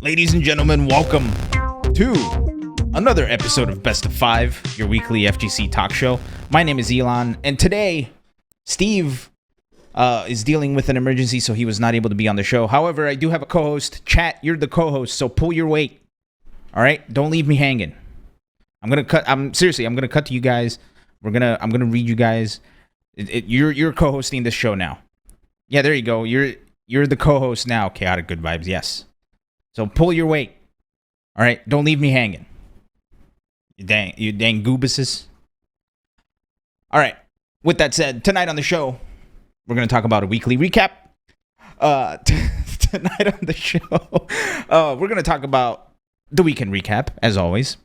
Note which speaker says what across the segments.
Speaker 1: Ladies and gentlemen, welcome to another episode of Best of 5, your weekly FGC talk show. My name is Ilan, and today, Steve is dealing with an emergency, so he was not able to be on the show. However, I do have a co-host. Chat, you're the co-host, so pull your weight. All right? Don't leave me hanging. I'm gonna cut to you guys. I'm gonna read you guys. You're co-hosting this show now. Yeah, there you go. You're the co-host now. Chaotic Good Vibes, yes. So pull your weight. All right? Don't leave me hanging. You dang goobuses. All right. With that said, tonight on the show, we're going to talk about a weekly recap. Tonight on the show, we're going to talk about the weekend recap, as always.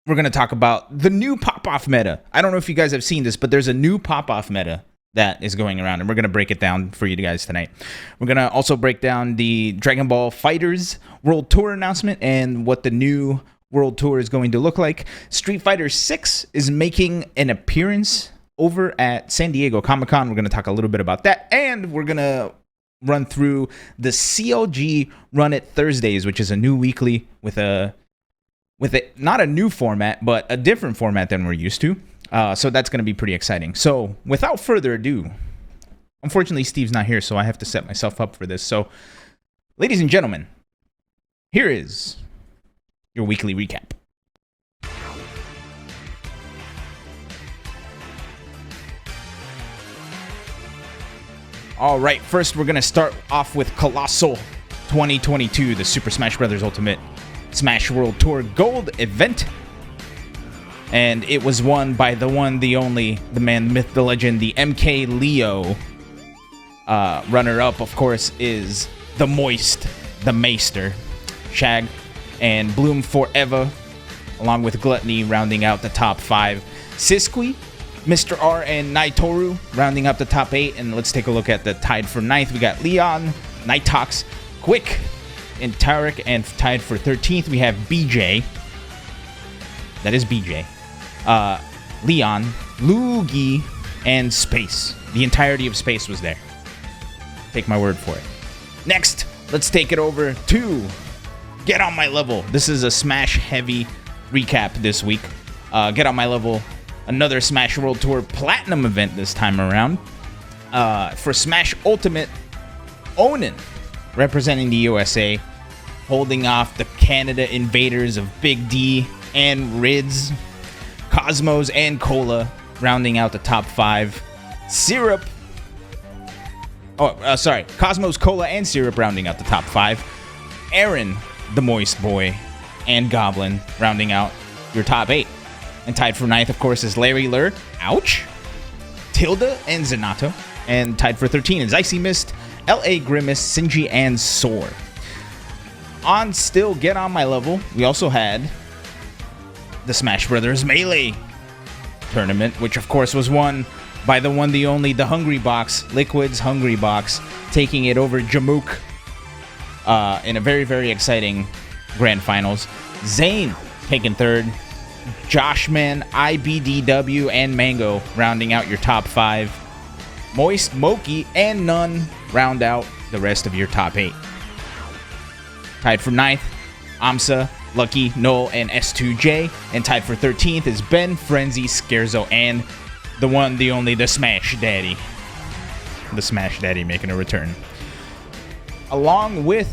Speaker 1: We're going to talk about the new pop-off meta. I don't know if you guys have seen this, but there's a new pop-off meta that is going around, and we're going to break it down for you guys tonight. We're going to also break down the Dragon Ball FighterZ World Tour announcement and what the new World Tour is going to look like. Street Fighter 6 is making an appearance over at San Diego Comic-Con. We're going to talk a little bit about that, and we're going to run through the CLG Run It Thursdays, which is a new weekly with not a new format, but a different format than we're used to. So that's going to be pretty exciting. So without further ado, unfortunately, Steve's not here, so I have to set myself up for this. So, ladies and gentlemen, here is your weekly recap. All right, first we're going to start off with Colossal 2022, the Super Smash Bros. Ultimate Smash World Tour Gold event. And it was won by the one, the only, the man, the myth, the legend, the MK Leo. Runner-up, of course, is the Moist, the Maester, Shag, and Bloom Forever, along with Gluttony, rounding out the top 5. Siskui, Mr. R, and Naitoru, rounding up the top 8. And let's take a look at the tied for 9th. We got Leon, Nightox, Quick, and Tarek, and tied for 13th, we have BJ. That is BJ. Leon, Luigi, and Space. The entirety of Space was there. Take my word for it. Next, let's take it over to Get On My Level. This is a Smash heavy recap this week. Get On My Level, another Smash World Tour Platinum event this time around. For Smash Ultimate, Onin, representing the USA, holding off the Canada invaders of Big D and Rids. Cosmos and Cola rounding out the top 5. Cosmos, Cola, and Syrup rounding out the top 5. Aaron, the Moist Boy, and Goblin rounding out your top 8. And tied for 9th, of course, is Larry Lur, ouch, Tilda, and Zanato. And tied for 13 is Icy Mist, L.A. Grimace, Sinji, and Soar. On still Get On My Level, we also had the Smash Brothers Melee tournament, which of course was won by the one, the only, the Hungry Box, Liquid's Hungry Box, taking it over Jamook in a very, very exciting grand finals. Zane taking 3rd, Joshman, IBDW, and Mango rounding out your top 5. Moist, Moki, and None round out the rest of your top 8. Tied for 9th, Amsa, Lucky, Noel, and S2J. And tied for 13th is Ben, Frenzy, Scherzo, and the one, the only, the Smash Daddy. The Smash Daddy making a return. Along with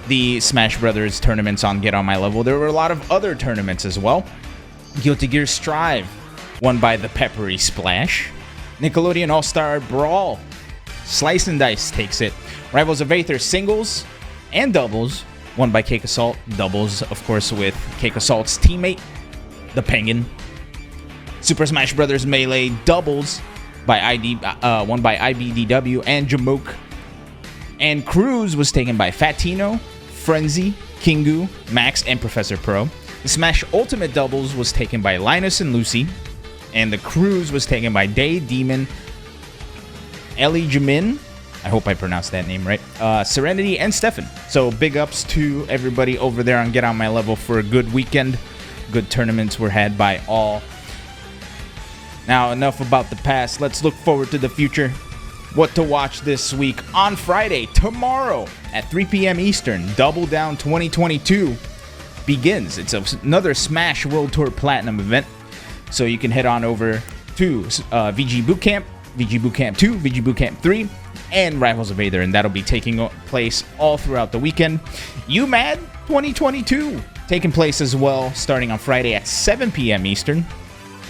Speaker 1: the Smash Brothers tournaments on Get On My Level, there were a lot of other tournaments as well. Guilty Gear Strive, won by the Peppery Splash. Nickelodeon All-Star Brawl, Slice and Dice takes it. Rivals of Aether singles and doubles, won by Cake Assault. Doubles, of course, with Cake Assault's teammate, the Penguin. Super Smash Bros. Melee doubles by won by IBDW and Jamook. And Cruise was taken by Fatino, Frenzy, Kingu, Max, and Professor Pro. The Smash Ultimate doubles was taken by Linus and Lucy. And the Cruise was taken by Day, Demon, Ellie Jamin, I hope I pronounced that name right, Serenity, and Stefan. So big ups to everybody over there on Get On My Level for a good weekend. Good tournaments were had by all. Now, enough about the past. Let's look forward to the future. what to watch this week. On Friday, tomorrow at 3 p.m. Eastern, Double Down 2022 begins. It's another Smash World Tour Platinum event. So you can head on over to VG Bootcamp, VG Bootcamp 2, VG Bootcamp 3, and Rivals of Aether, and that'll be taking place all throughout the weekend. UMAD 2022 taking place as well, starting on Friday at 7 p.m. Eastern.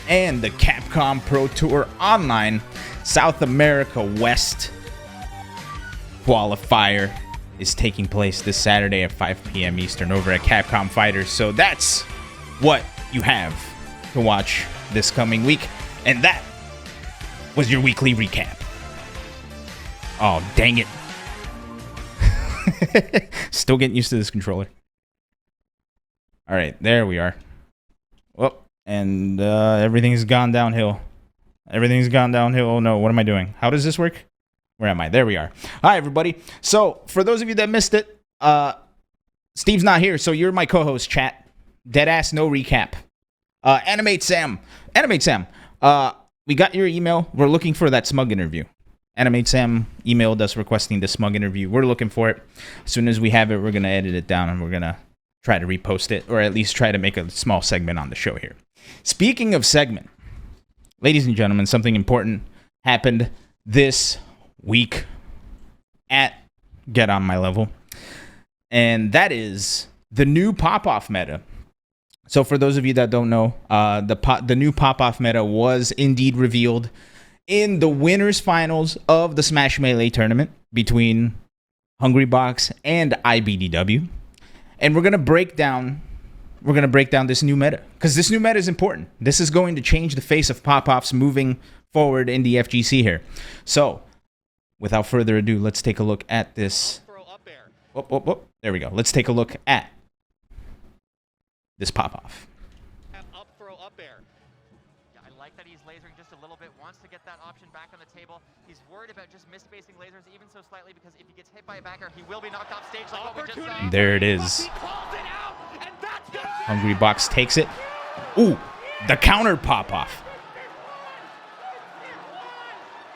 Speaker 1: And the Capcom Pro Tour Online South America West qualifier is taking place this Saturday at 5 p.m. Eastern over at Capcom Fighters. So that's what you have to watch this coming week. And that was your weekly recap. Oh, dang it. Still getting used to this controller. All right, there we are. Well, and everything's gone downhill. Everything's gone downhill. Oh, no. What am I doing? How does this work? Where am I? There we are. Hi, everybody. So, for those of you that missed it, Steve's not here, so you're my co-host, chat. Deadass, no recap. Animate Sam. We got your email. We're looking for that Smug interview. Animate Sam emailed us requesting the Smug interview. We're looking for it. As soon as we have it, we're going to edit it down, and we're going to try to repost it, or at least try to make a small segment on the show here. Speaking of segment, ladies and gentlemen, something important happened this week at Get On My Level, and that is the new pop-off meta. So for those of you that don't know, the new pop-off meta was indeed revealed in the winners finals of the Smash Melee tournament between Hungrybox and IBDW. And we're going to break down this new meta, because this new meta is important. This is going to change the face of pop-offs moving forward in the FGC here. So, without further ado, let's take a look at this. There we go. Let's take a look at this pop-off.
Speaker 2: Up throw up air. Yeah, I like that he's lasering just a little bit. Wants to get that option back on the table. He's worried about just misspacing lasers even so slightly, because if he gets hit by a backer, he will be knocked off stage like what we just saw.
Speaker 1: There it is. Hungrybox takes it. Ooh, the counter pop-off.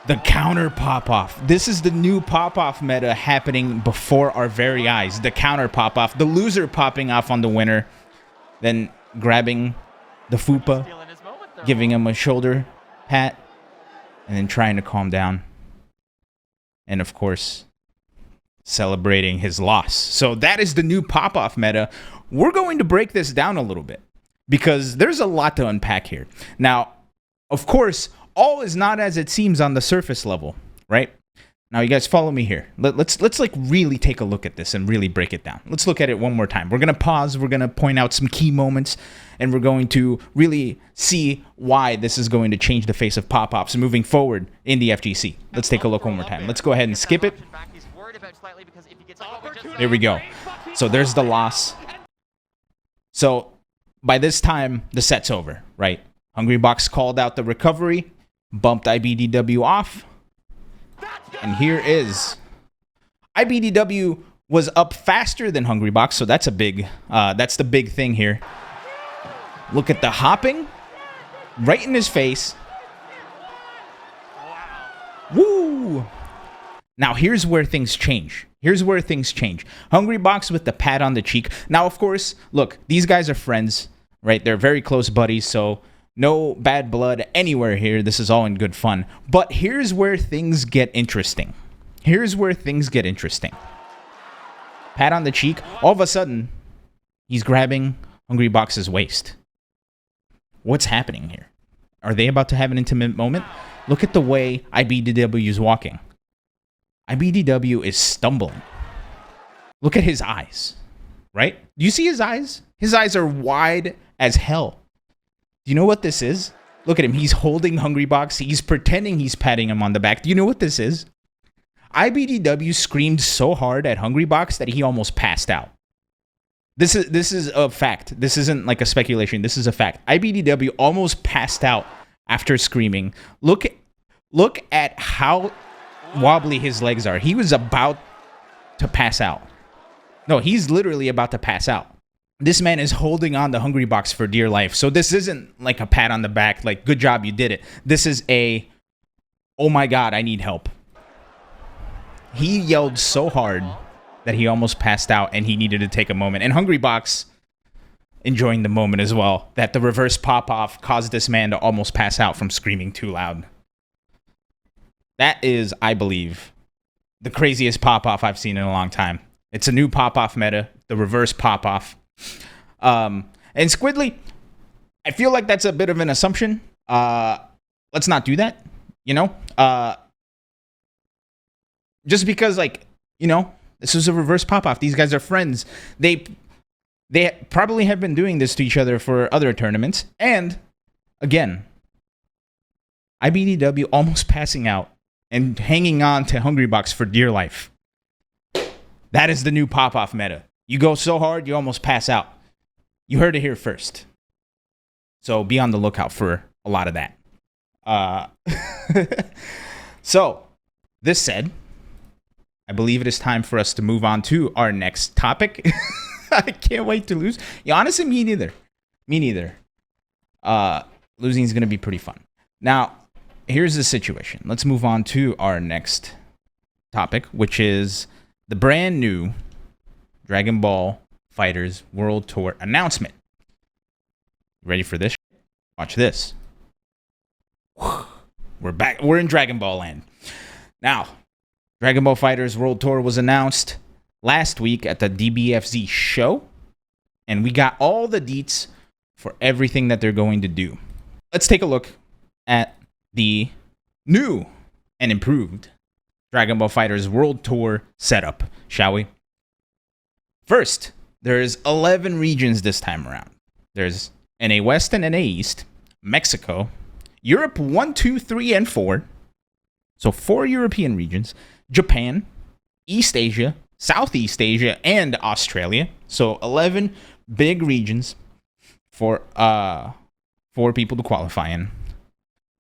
Speaker 1: The counter pop-off. This is the new pop-off meta happening before our very eyes. The counter pop-off. The loser popping off on the winner. Then grabbing the Fupa, giving him a shoulder pat, and then trying to calm down. And of course, celebrating his loss. So that is the new pop-off meta. We're going to break this down a little bit, because there's a lot to unpack here. Now, of course, all is not as it seems on the surface level, right? Now, you guys follow me here. Let's like really take a look at this and really break it down. Let's look at it one more time. We're going to pause. We're going to point out some key moments, and we're going to really see why this is going to change the face of pop-ops moving forward in the FGC. Let's take a look one more time. Let's go ahead and skip it. There we go. So there's the loss. So by this time, the set's over, right? Hungrybox called out the recovery, bumped IBDW off. And here is IBDW was up faster than Hungrybox, so that's the big thing here. Look at the hopping right in his face. Woo! Now here's where things change. Hungrybox with the pat on the cheek. Now, of course, look, these guys are friends, right? They're very close buddies, so no bad blood anywhere here. This is all in good fun. But here's where things get interesting. Pat on the cheek. All of a sudden, he's grabbing Hungrybox's waist. What's happening here? Are they about to have an intimate moment? Look at the way IBDW is walking. IBDW is stumbling. Look at his eyes, right? Do you see his eyes? His eyes are wide as hell. Do you know what this is? Look at him. He's holding Hungrybox. He's pretending he's patting him on the back. Do you know what this is? IBDW screamed so hard at Hungrybox that he almost passed out. This is a fact. This isn't like a speculation. This is a fact. IBDW almost passed out after screaming. Look at how wobbly his legs are. He was about to pass out. No, he's literally about to pass out. This man is holding on to Hungrybox for dear life. So this isn't like a pat on the back, like, good job, you did it. This is a, oh my God, I need help. he yelled so hard that he almost passed out, and he needed to take a moment. And Hungrybox enjoying the moment as well, that the reverse pop-off caused this man to almost pass out from screaming too loud. That is, I believe, the craziest pop-off I've seen in a long time. It's a new pop-off meta, the reverse pop-off. And Squidly, I feel like that's a bit of an assumption. Let's not do that, you know? Just because, like, you know, this is a reverse pop-off. These guys are friends. They probably have been doing this to each other for other tournaments. And, again, IBDW almost passing out and hanging on to Hungrybox for dear life. That is the new pop-off meta. You go so hard, you almost pass out. You heard it here first. So be on the lookout for a lot of that. So, this said, I believe it is time for us to move on to our next topic. I can't wait to lose. Yeah, honestly, me neither. Losing is going to be pretty fun. Now, here's the situation. Let's move on to our next topic, which is the brand new Dragon Ball FighterZ World Tour announcement. Ready for this? Watch this. We're back. We're in Dragon Ball land. Now, Dragon Ball FighterZ World Tour was announced last week at the DBFZ show, and we got all the deets for everything that they're going to do. Let's take a look at the new and improved Dragon Ball FighterZ World Tour setup, shall we? First, there's 11 regions this time around. There's NA West and NA East, Mexico, Europe 1, 2, 3, and 4. So 4 European regions, Japan, East Asia, Southeast Asia, and Australia. So 11 big regions for people to qualify in.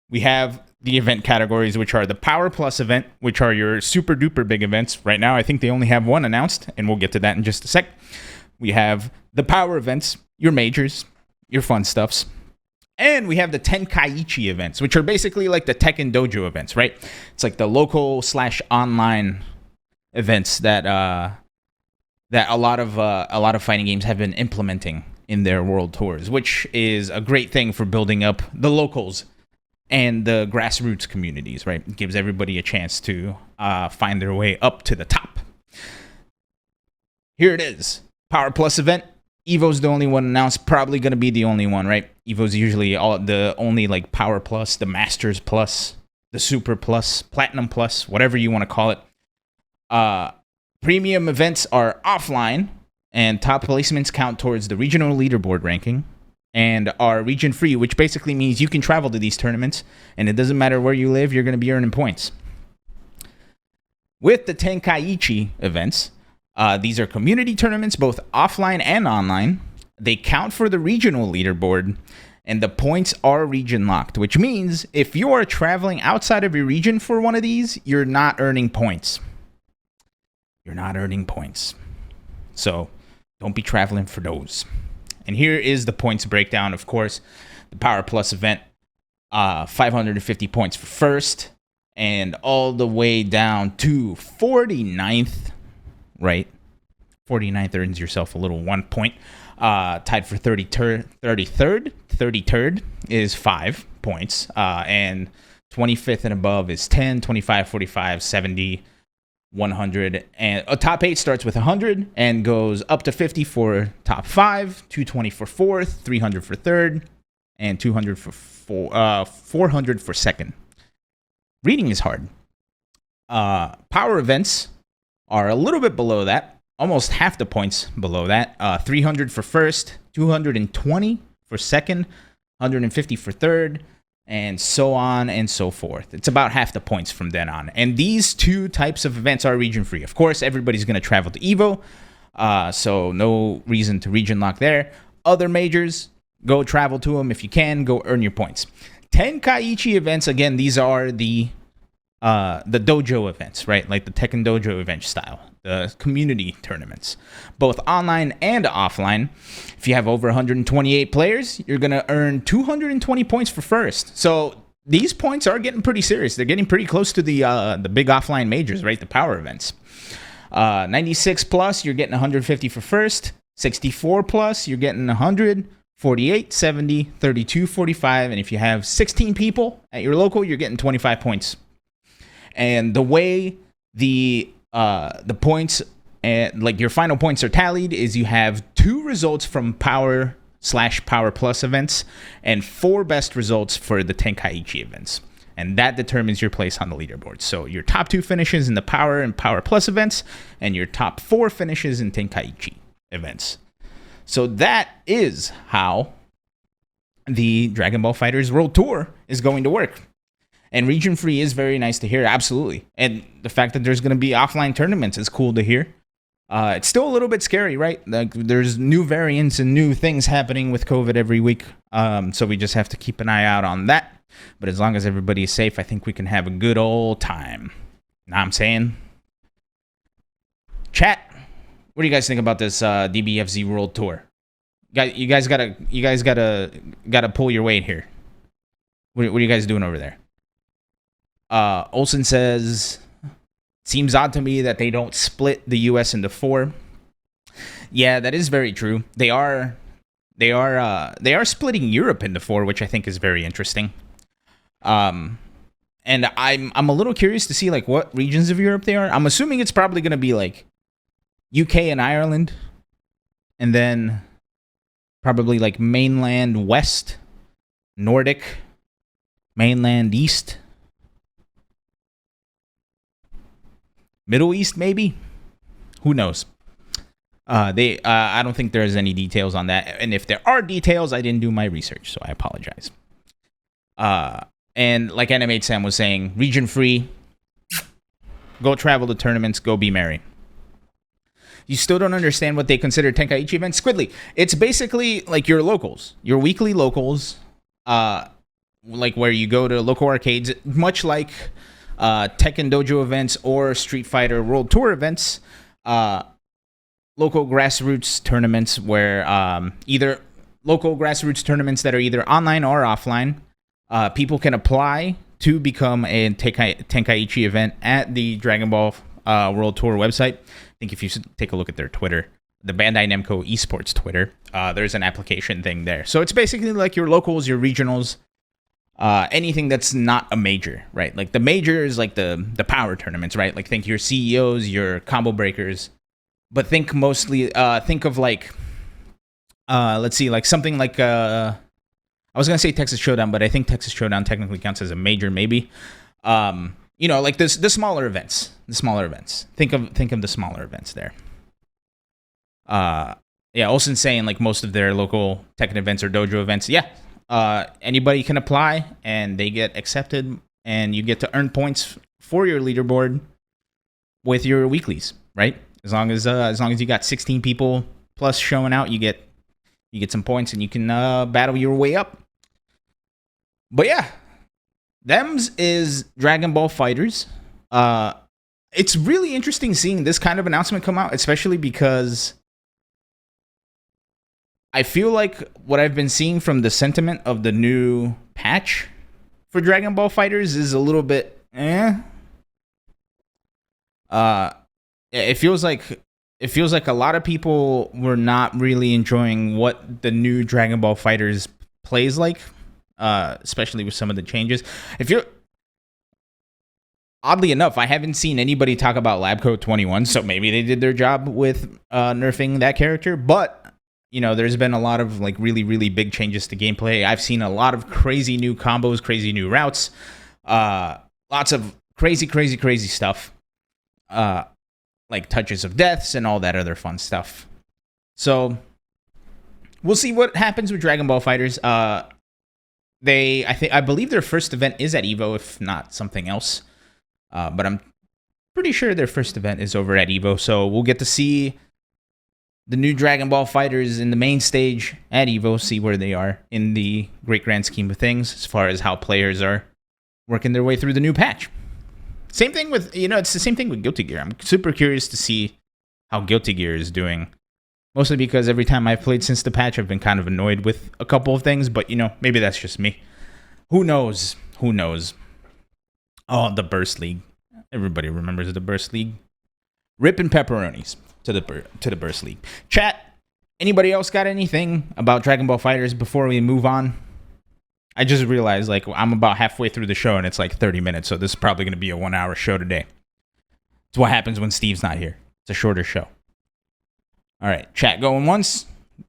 Speaker 1: We have the event categories, which are the Power Plus event, which are your super duper big events. Right now, I think they only have one announced, and we'll get to that in just a sec. We have the Power events, your majors, your fun stuffs. And we have the Tenkaichi events, which are basically like the Tekken Dojo events, right? It's like the local/online events that a lot of fighting games have been implementing in their world tours, which is a great thing for building up the locals and the grassroots communities, right? It gives everybody a chance to find their way up to the top. Here it is. Power Plus event. Evo's the only one announced, probably going to be the only one, right? Evo's usually the only like Power Plus, the Masters Plus, the Super Plus, Platinum Plus, whatever you want to call it. Premium events are offline, and top placements count towards the regional leaderboard ranking, and are region free, which basically means you can travel to these tournaments, and it doesn't matter where you live, you're going to be earning points. With the Tenkaichi events, these are community tournaments, both offline and online. They count for the regional leaderboard, and the points are region locked, which means if you are traveling outside of your region for one of these, you're not earning points. So don't be traveling for those. And here is the points breakdown. Of course, the Power Plus event, 550 points for first, and all the way down to 49th. Right, 49th earns yourself a little 1 point. Tied for 33rd is 5 points. And 25th and above is 10, 25, 45, 70, 100. And a top 8 starts with 100 and goes up to 50 for top 5, 220 for 4th, 300 for 3rd, and 200 for 400 for 2nd. Reading is hard. Power events are a little bit below that, almost half the points below that. 300 for first, 220 for second, 150 for third, and so on and so forth. It's about half the points from then on. And these two types of events are region free. Of course, everybody's going to travel to Evo, so no reason to region lock there. Other majors, go travel to them if you can. Go earn your points. Tenkaichi events, again, these are the dojo events, right? Like the Tekken Dojo event style, the community tournaments, both online and offline. If you have over 128 players, you're going to earn 220 points for first. So these points are getting pretty serious. They're getting pretty close to the big offline majors, right? The power events. 96 plus, you're getting 150 for first. 64 plus, you're getting 100. 48, 70, 32, 45, and if you have 16 people at your local, you're getting 25 points. And the way the points and like your final points are tallied is you have 2 results from Power/Power Plus events and 4 best results for the Tenkaichi events. And that determines your place on the leaderboard. So your top 2 finishes in the Power and Power Plus events and your top 4 finishes in Tenkaichi events. So that is how the Dragon Ball FighterZ World Tour is going to work. And region free is very nice to hear, absolutely. And the fact that there's going to be offline tournaments is cool to hear. It's still a little bit scary, right? Like there's new variants and new things happening with COVID every week. So we just have to keep an eye out on that. But as long as everybody is safe, I think we can have a good old time. Know what I'm saying? Chat. What do you guys think about this DBFZ World Tour? You guys gotta pull your weight here. What are you guys doing over there? Olsen says, seems odd to me that they don't split the U.S. into 4. Yeah, that is very true. They are splitting Europe into 4, which I think is very interesting. And I'm a little curious to see like what regions of Europe they are. I'm assuming it's probably gonna be like UK and Ireland, and then probably like mainland West, Nordic, mainland East, Middle East, maybe. Who knows? I don't think there's any details on that, and if there are details, I didn't do my research, so I apologize. And like Animate Sam was saying, region free. Go travel to tournaments. Go be merry. You still don't understand what they consider Tenkaichi events? Squidly, it's basically like your locals, your weekly locals, like where you go to local arcades, much like Tekken Dojo events or Street Fighter World Tour events, local grassroots tournaments where either local grassroots tournaments that are either online or offline, people can apply to become a Tenkaichi event at the Dragon Ball World Tour website. I think if you take a look at their Twitter, the Bandai Namco Esports Twitter, there's an application thing there. So it's basically like your locals, your regionals, anything that's not a major, right? Like the major is like the power tournaments, right? Like think your CEOs, your combo breakers, but think mostly, think of like, let's see, like something like, I was going to say Texas Showdown, but I think Texas Showdown technically counts as a major, maybe. You know, like the smaller events. Think of the smaller events there. Yeah, Olsen's saying like most of their local Tekken events or dojo events. Yeah, anybody can apply and they get accepted, and you get to earn points for your leaderboard with your weeklies, right? As long as you got 16 people plus showing out, you get some points and you can battle your way up. But yeah. Them's is Dragon Ball FighterZ. It's really interesting seeing this kind of announcement come out, especially because I feel like what I've been seeing from the sentiment of the new patch for Dragon Ball FighterZ is a little bit it feels like a lot of people were not really enjoying what the new Dragon Ball FighterZ plays like. Especially with some of the changes. Oddly enough, I haven't seen anybody talk about Lab Code 21, so maybe they did their job with nerfing that character. But you know, there's been a lot of like really, really big changes to gameplay. I've seen a lot of crazy new combos, crazy new routes, lots of crazy stuff, like touches of deaths and all that other fun stuff. So we'll see what happens with Dragon Ball FighterZ. I believe their first event is at Evo, if not something else. But I'm pretty sure their first event is over at Evo, so we'll get to see the new Dragon Ball FighterZ in the main stage at Evo, see where they are in the great grand scheme of things as far as how players are working their way through the new patch. Same thing with, it's the same thing with Guilty Gear. I'm super curious to see how Guilty Gear is doing. Mostly because every time I've played since the patch, I've been kind of annoyed with a couple of things, but maybe that's just me. Who knows? Who knows? Oh, the Burst League. Everybody remembers the Burst League. Ripping pepperonis to the Burst League. Chat, anybody else got anything about Dragon Ball FighterZ before we move on? I just realized, like, I'm about halfway through the show, and it's like 30 minutes, so this is probably going to be a 1-hour show today. It's what happens when Steve's not here. It's a shorter show. All right, chat going once,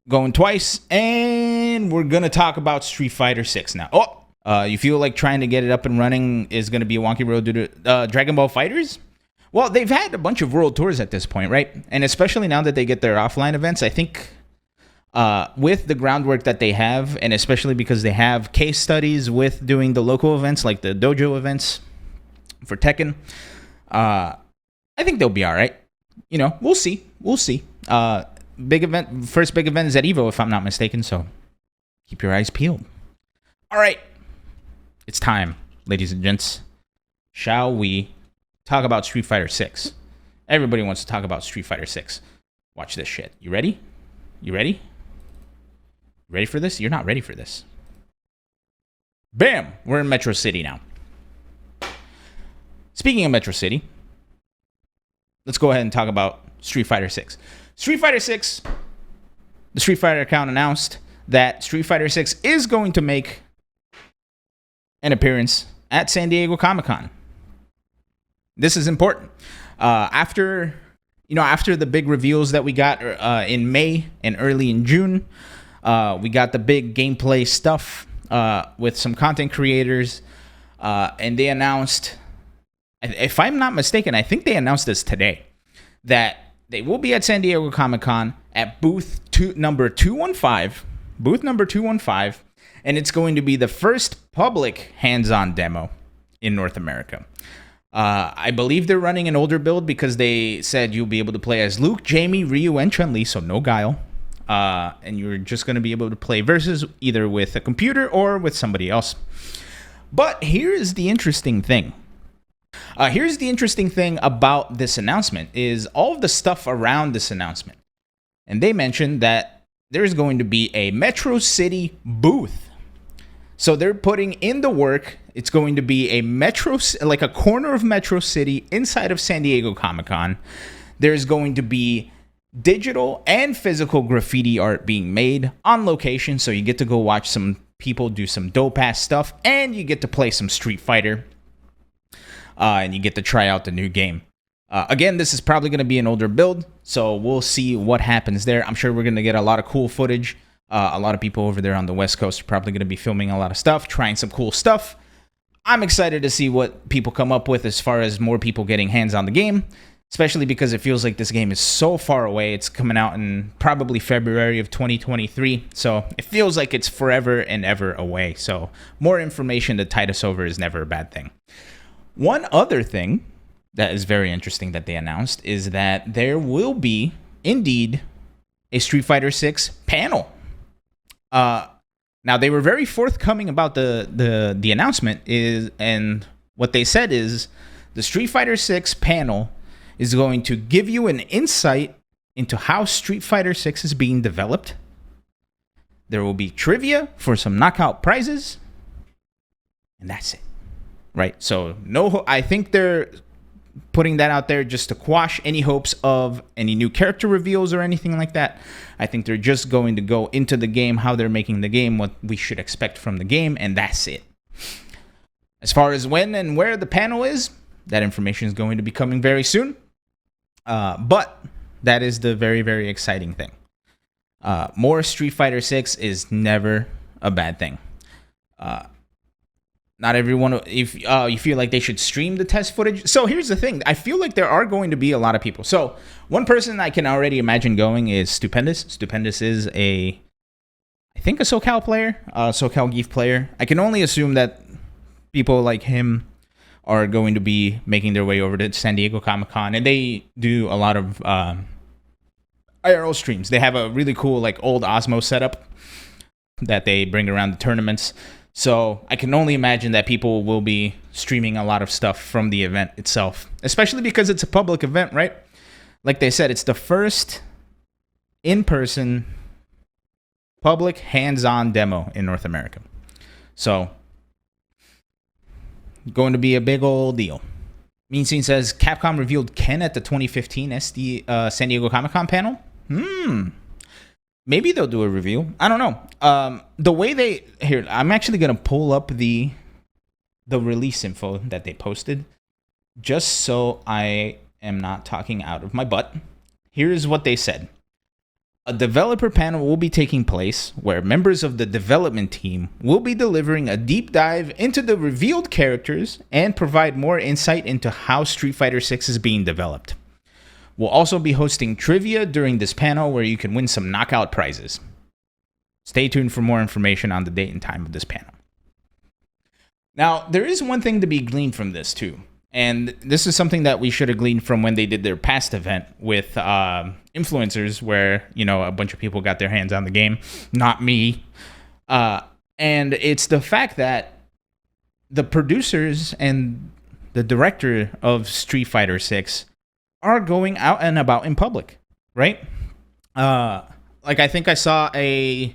Speaker 1: going twice, and we're going to talk about Street Fighter 6 now. Oh, you feel like trying to get it up and running is going to be a wonky road due to Dragon Ball FighterZ? Well, they've had a bunch of world tours at this point, right? And especially now that they get their offline events, I think with the groundwork that they have, and especially because they have case studies with doing the local events, like the dojo events for Tekken, I think they'll be all right. You know, we'll see. Big event, first big event is at Evo, if I'm not mistaken, so keep your eyes peeled. All right. It's time, ladies and gents. Shall we talk about Street Fighter 6? Everybody wants to talk about Street Fighter 6. Watch this shit. You ready? You ready? Ready for this? You're not ready for this. Bam! We're in Metro City now. Speaking of Metro City, let's go ahead and talk about Street Fighter 6. Street Fighter 6, the Street Fighter account announced that Street Fighter 6 is going to make an appearance at San Diego Comic-Con. This is important. After the big reveals that we got in May and early in June, we got the big gameplay stuff with some content creators, and they announced, if I'm not mistaken, I think they announced this today, that they will be at San Diego Comic-Con at booth number 215, and it's going to be the first public hands-on demo in North America. I believe they're running an older build because they said you'll be able to play as Luke, Jamie, Ryu, and Chun-Li, so no Guile. And you're just going to be able to play versus either with a computer or with somebody else. But here's the interesting thing. Here's the interesting thing about this announcement is all of the stuff around this announcement. And they mentioned that there's going to be a Metro City booth. So they're putting in the work. It's going to be a like a corner of Metro City inside of San Diego Comic-Con. There's going to be digital and physical graffiti art being made on location. So you get to go watch some people do some dope-ass stuff, and you get to play some Street Fighter. And you get to try out the new game. Again, this is probably going to be an older build, so we'll see what happens there. I'm sure we're going to get a lot of cool footage. A lot of people over there on the West Coast are probably going to be filming a lot of stuff, trying some cool stuff. I'm excited to see what people come up with as far as more people getting hands on the game, especially because it feels like this game is so far away. It's coming out in probably February of 2023, so it feels like it's forever and ever away. So more information to tide us over is never a bad thing. One other thing that is very interesting that they announced is that there will be, indeed, a Street Fighter 6 panel. Now, they were very forthcoming about the announcement, and what they said is the Street Fighter 6 panel is going to give you an insight into how Street Fighter 6 is being developed. There will be trivia for some knockout prizes, and that's it. Right, so I think they're putting that out there just to quash any hopes of any new character reveals or anything like that. I think they're just going to go into the game, how they're making the game, what we should expect from the game, and that's it. As far as when and where the panel is, that information is going to be coming very soon. But that is the very, very exciting thing. More Street Fighter 6 is never a bad thing. Not everyone, if you feel like they should stream the test footage. So here's the thing. I feel like there are going to be a lot of people. So one person I can already imagine going is Stupendous. Stupendous is I think a SoCal player, SoCal Geef player. I can only assume that people like him are going to be making their way over to San Diego Comic-Con. And they do a lot of IRL streams. They have a really cool like old Osmo setup that they bring around the tournaments. So I can only imagine that people will be streaming a lot of stuff from the event itself, especially because it's a public event, right? Like they said, it's the first in-person public hands-on demo in North America. So Going to be a big old deal. Mean Scene says Capcom revealed Ken at the 2015 San Diego Comic-Con panel. Maybe they'll do a review. I don't know. The way I'm actually gonna pull up the release info that they posted, just so I am not talking out of my butt. Here's what they said. A developer panel will be taking place where members of the development team will be delivering a deep dive into the revealed characters and provide more insight into how Street Fighter 6 is being developed. We'll also be hosting trivia during this panel where you can win some knockout prizes. Stay tuned for more information on the date and time of this panel. Now, there is one thing to be gleaned from this too. And this is something that we should have gleaned from when they did their past event with influencers where, a bunch of people got their hands on the game. Not me. And it's the fact that the producers and the director of Street Fighter 6 are going out and about in public, right? Like I think I saw an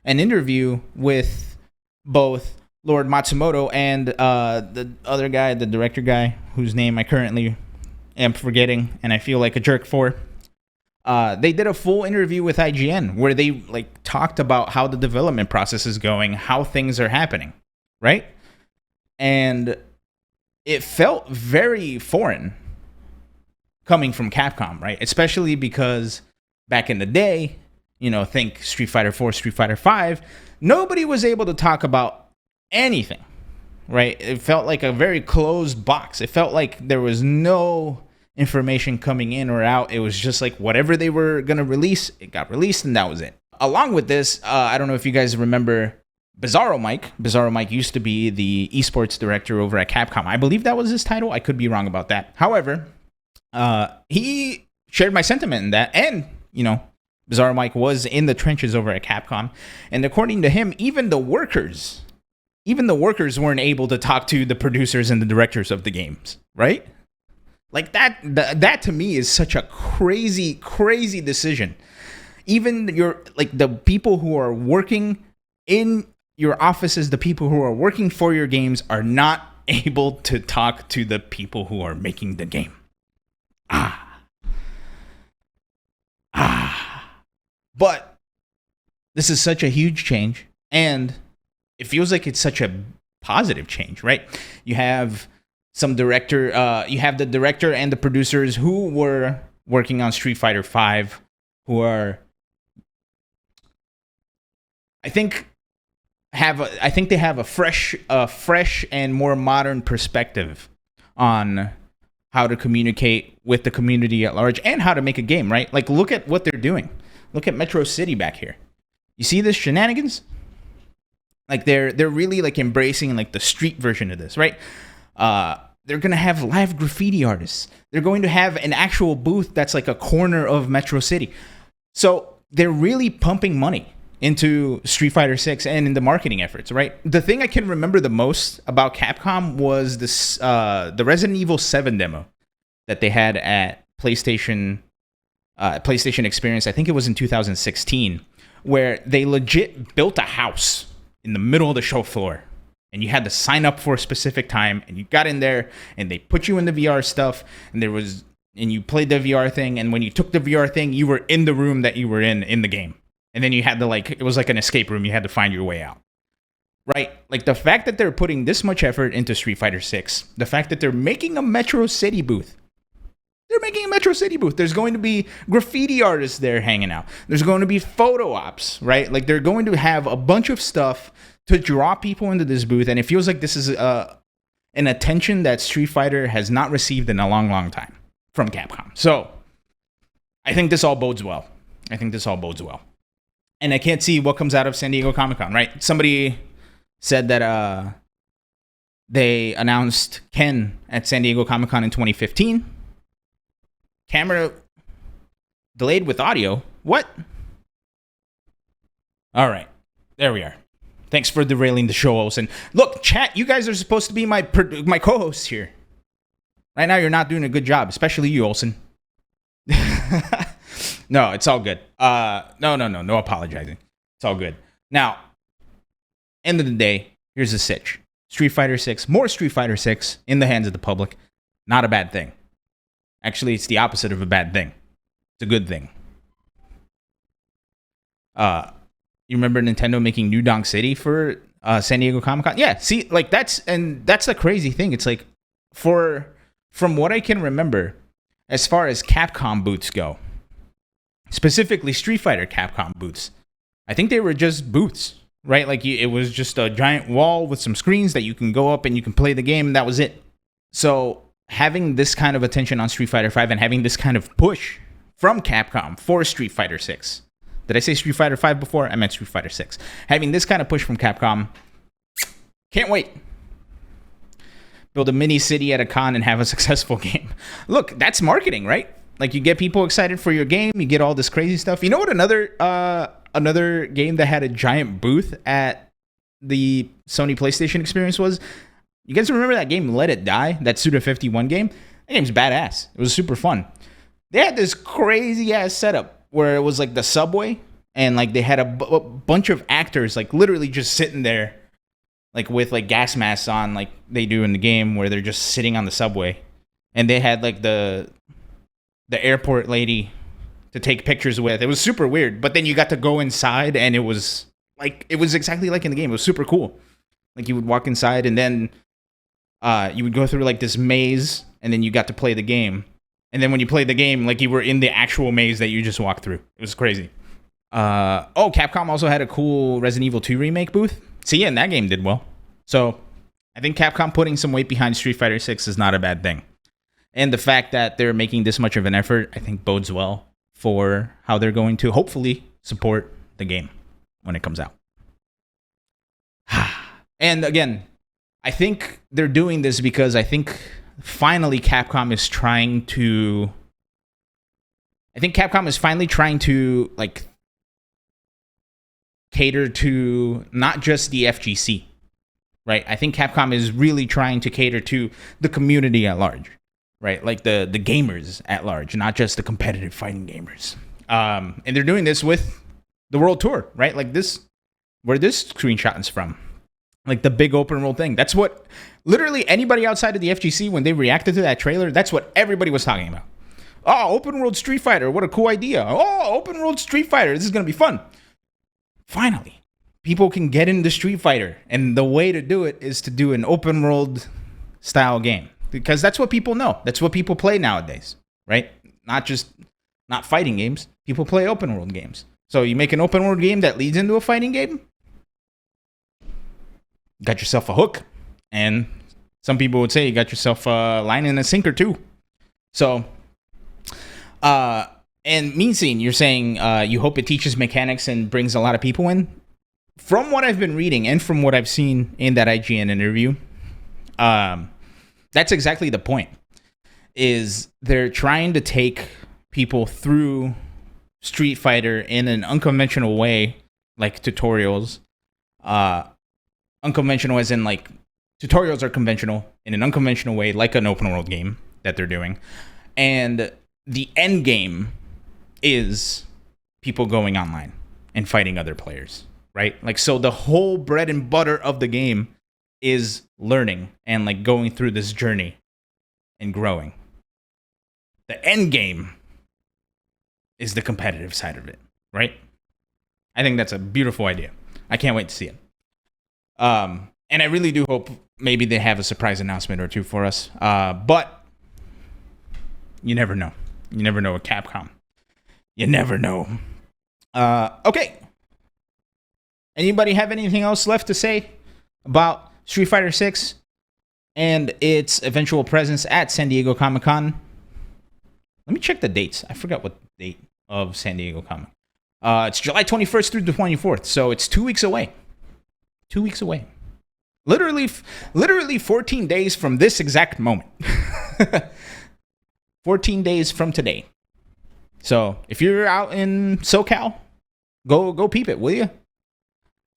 Speaker 1: interview with both Lord Matsumoto and the other guy, the director guy, whose name I currently am forgetting, and I feel like a jerk for. They did a full interview with IGN where they talked about how the development process is going, how things are happening, right? And it felt very foreign coming from Capcom, right? Especially because back in the day, think Street Fighter 4, Street Fighter 5, nobody was able to talk about anything, right? It felt like a very closed box. It felt like there was no information coming in or out. It was just like whatever they were going to release, it got released, and that was it. Along with this, I don't know if you guys remember Bizarro Mike. Bizarro Mike used to be the esports director over at Capcom. I believe that was his title. I could be wrong about that. However, he shared my sentiment in that, and, Bizarro Mike was in the trenches over at Capcom, and according to him, even the workers weren't able to talk to the producers and the directors of the games, right? Like that to me is such a crazy decision. Even the people who are working in your offices, the people who are working for your games are not able to talk to the people who are making the game. But this is such a huge change, and it feels like it's such a positive change, right? You have some director, you have the director and the producers who were working on Street Fighter 5, who are, I think they have a fresh and more modern perspective on how to communicate with the community at large and how to make a game, right? Like, look at what they're doing. Look at Metro City back here. You see this shenanigans? Like they're really embracing the street version of this, right? They're gonna have live graffiti artists. They're going to have an actual booth that's like a corner of Metro City. So they're really pumping money into Street Fighter 6 and in the marketing efforts, right? The thing I can remember the most about Capcom was this the Resident Evil 7 demo that they had at PlayStation Experience. I think it was in 2016, where they legit built a house in the middle of the show floor, and you had to sign up for a specific time, and you got in there, and they put you in the VR stuff, and you played the VR thing, and when you took the VR thing, you were in the room that you were in the game, and then you had to it was like an escape room. You had to find your way out, right? Like the fact that they're putting this much effort into Street Fighter 6, the fact that they're making a Metro City booth. There's going to be graffiti artists there hanging out. There's going to be photo ops, right? Like they're going to have a bunch of stuff to draw people into this booth. And it feels like this is an attention that Street Fighter has not received in a long, long time from Capcom. So I think this all bodes well. And I can't see what comes out of San Diego Comic-Con, right? Somebody said that they announced Ken at San Diego Comic-Con in 2015. Camera delayed with audio. What? All right. There we are. Thanks for derailing the show, Olsen. Look, chat, you guys are supposed to be my co-hosts here. Right now, you're not doing a good job, especially you, Olsen. No, it's all good. No apologizing. It's all good. Now, end of the day, here's the sitch. Street Fighter 6, more Street Fighter 6 in the hands of the public, not a bad thing. Actually, it's the opposite of a bad thing. It's a good thing. You remember Nintendo making New Donk City for San Diego Comic-Con? Yeah, see, like that's the crazy thing. It's like from what I can remember, as far as Capcom booths go, specifically Street Fighter Capcom booths, I think they were just booths, right? Like it was just a giant wall with some screens that you can go up and you can play the game, and that was it. So having this kind of attention on Street Fighter V and having this kind of push from Capcom for Street Fighter 6. Did I say Street Fighter 5 before? I meant Street Fighter 6. Having this kind of push from Capcom, can't wait. Build a mini city at a con and have a successful game. Look, that's marketing, right? Like you get people excited for your game, you get all this crazy stuff. You know what another game that had a giant booth at the Sony PlayStation experience was? You guys remember that game Let It Die? That Suda 51 game? That game's badass. It was super fun. They had this crazy ass setup where it was like the subway, and like they had a bunch of actors like literally just sitting there, like with like gas masks on, like they do in the game, where they're just sitting on the subway, and they had like the airport lady to take pictures with. It was super weird, but then you got to go inside, and it was exactly like in the game. It was super cool. Like you would walk inside, and then you would go through like this maze, and then you got to play the game. And then when you played the game, like you were in the actual maze that you just walked through. It was crazy. Capcom also had a cool Resident Evil 2 remake booth. See, yeah, and that game did well. So I think Capcom putting some weight behind Street Fighter 6 is not a bad thing. And the fact that they're making this much of an effort, I think bodes well for how they're going to hopefully support the game when it comes out. And again, I think they're doing this because I think finally Capcom is trying to like cater to not just the FGC, right? I think Capcom is really trying to cater to the community at large, right? Like the gamers at large, not just the competitive fighting gamers. And they're doing this with the World Tour, right? Like this, where this screenshot is from. Like the big open world thing. That's what literally anybody outside of the FGC, when they reacted to that trailer, that's what everybody was talking about. Oh, open world Street Fighter. What a cool idea. Oh, open world Street Fighter. This is going to be fun. Finally, people can get into Street Fighter. And the way to do it is to do an open world style game. Because that's what people know. That's what people play nowadays, right? Not fighting games. People play open world games. So you make an open world game that leads into a fighting game. Got yourself a hook, and some people would say you got yourself a line and a sinker too. So, and Mean Scene, you're saying you hope it teaches mechanics and brings a lot of people in. From what I've been reading and from what I've seen in that IGN interview, that's exactly the point. Is they're trying to take people through Street Fighter in an unconventional way, like tutorials. Unconventional as in like tutorials are conventional in an unconventional way, like an open world game that they're doing. And the end game is people going online and fighting other players, right? Like, so the whole bread and butter of the game is learning and like going through this journey and growing. The end game is the competitive side of it, right? I think that's a beautiful idea. I can't wait to see it. And I really do hope maybe they have a surprise announcement or two for us. But you never know. You never know with Capcom. You never know. Okay. Anybody have anything else left to say about Street Fighter 6 and its eventual presence at San Diego Comic-Con? Let me check the dates. I forgot what date of San Diego Comic. It's July 21st through the 24th, so it's 2 weeks away. 2 weeks away. Literally 14 days from this exact moment. 14 days from today. So if you're out in SoCal, go peep it, will you?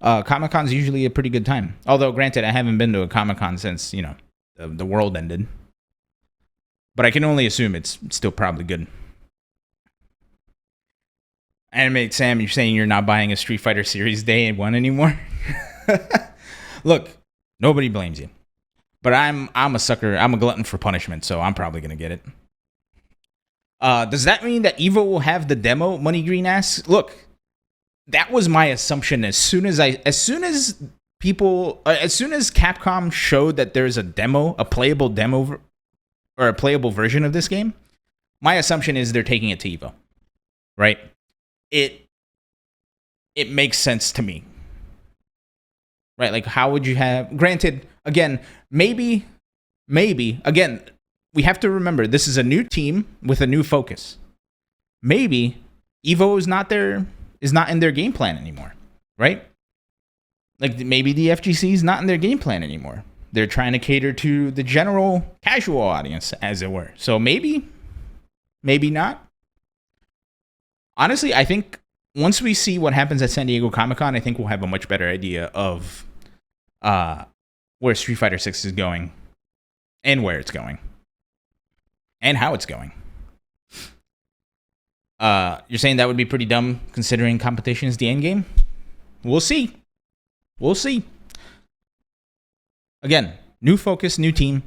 Speaker 1: Comic-Con's usually a pretty good time. Although, granted, I haven't been to a Comic-Con since, the world ended. But I can only assume it's still probably good. Animate Sam, you're saying you're not buying a Street Fighter Series Day 1 anymore? Look, Nobody blames you. But I'm a sucker. I'm a glutton for punishment, so I'm probably gonna get it. Does that mean that Evo will have the demo? Money Green asks. Look, that was my assumption as soon as Capcom showed that there's a demo, a playable demo, or a playable version of this game. My assumption is they're taking it to Evo, right? It makes sense to me, right? Like, how would you have? Granted, again, maybe, again, we have to remember this is a new team with a new focus. Maybe Evo is not in their game plan anymore, right? Like, maybe the FGC is not in their game plan anymore. They're trying to cater to the general casual audience, as it were. So maybe not. Honestly, I think once we see what happens at San Diego Comic-Con, I think we'll have a much better idea of where Street Fighter 6 is going and where it's going and how it's going. You're saying that would be pretty dumb considering competition is the end game? We'll see. Again, new focus, new team,